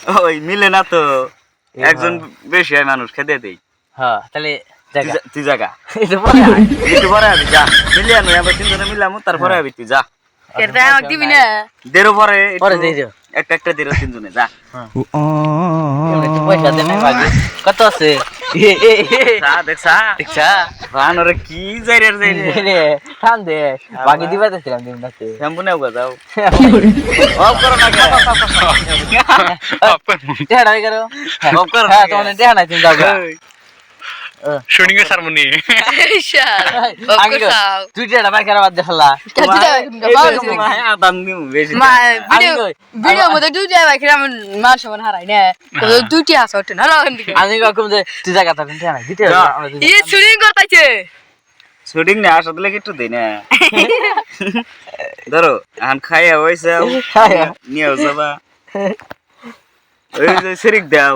ওই মিলে না তো একজন বেশি হয় মানুষ খেতে দেই হ্যাঁ তাহলে তুই জায়গা এটা পরে আয়। একটু পরে আবি যা মিলিয়ে আনো আবার তিনজনে মিলামু তারপরে আবি তুই যা কেটে আমাকে দিবি না দেরো পরে পরে দিয়ে দিও। একটা দেরো তিনজনে যা এমনি তো পয়সা দেন নাই বাকি। কত আছে চা দেখছা দেখছা রানরে কি যাইরে রে টান দে বাকি দিবা দিছিলাম দিন নাতে শ্যাম্পু নেও গা যাও অফ করো না কে টেড়া হয়ে গেল অফ করো হ্যাঁ তোমাদের দেখা নাই তুমি যাও গা। শুটিং এর সারমনি আগে গো, তুই টেড়া বাকি আর বাদ দেখালা আদান দিমু বেশি ভিডিও মধ্যে দুইটা বাইক আমার মান সমান হারাই না দুইটি আছে ওঠে না আমি কখন যে তুই জায়গা থাকেন টেড়া দিতে যা। ইয়ে শুটিং করতেছে শুটিং না আসলে লাগে একটু দেই না ধরো আন খাইয়া হইছে নিয়েও যাবা ওই যে শিরিক দাও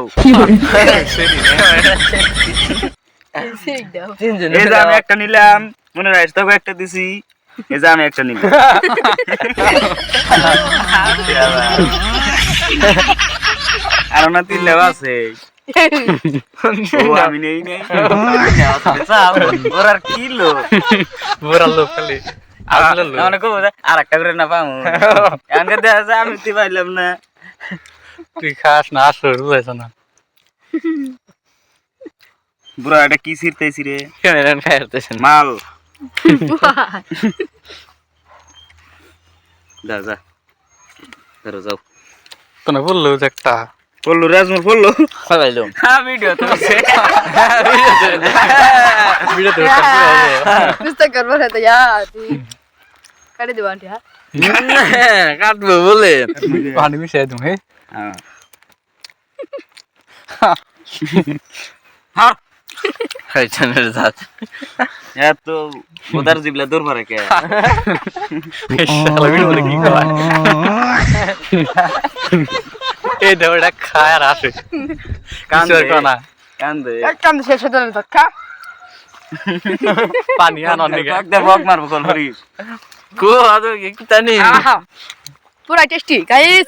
তিনজন এই যে আমি একটা নিলাম মনে রাখিস তোকে একটা দিছি এই যে আমি একটা নিলাম আর না তিনলেও আছে ও আমি নেই নেই ওর আর কিলো পুরা লোক খালি আসলে লোক মানে কব আর একটা করে না পাবো এমনকে দেখা যায় আমি তুই পাইলাম না তুই খাস না আসলে রুয়েছ না বুড়া এটা কি ছিড়তেছি রে কেন এরকম খাই আসতেছেন মাল যা যা ধরো যাও তো না বললো যে একটা পড়লো রাজমোর পড়লো খাই পাইলাম হ্যাঁ ভিডিও তো ভিডিও তো বুঝতে করবো না তো কাটে দেবো আন্টি হ্যাঁ কাটবো বলে পানি মিশাই তুমি হ্যাঁ খাইছেন এর জাত এত ওদার জিবলা দূর পারে কে শালা ভিডিও বলে কি কয় এই দেওটা খায় আর আসে কান্দে না কান্দে কাম শেষ হতে না খা পানি আন অনেক একদম বক মারবো কল করিস কো আদর কি জানি পুরা টেস্টি গাইস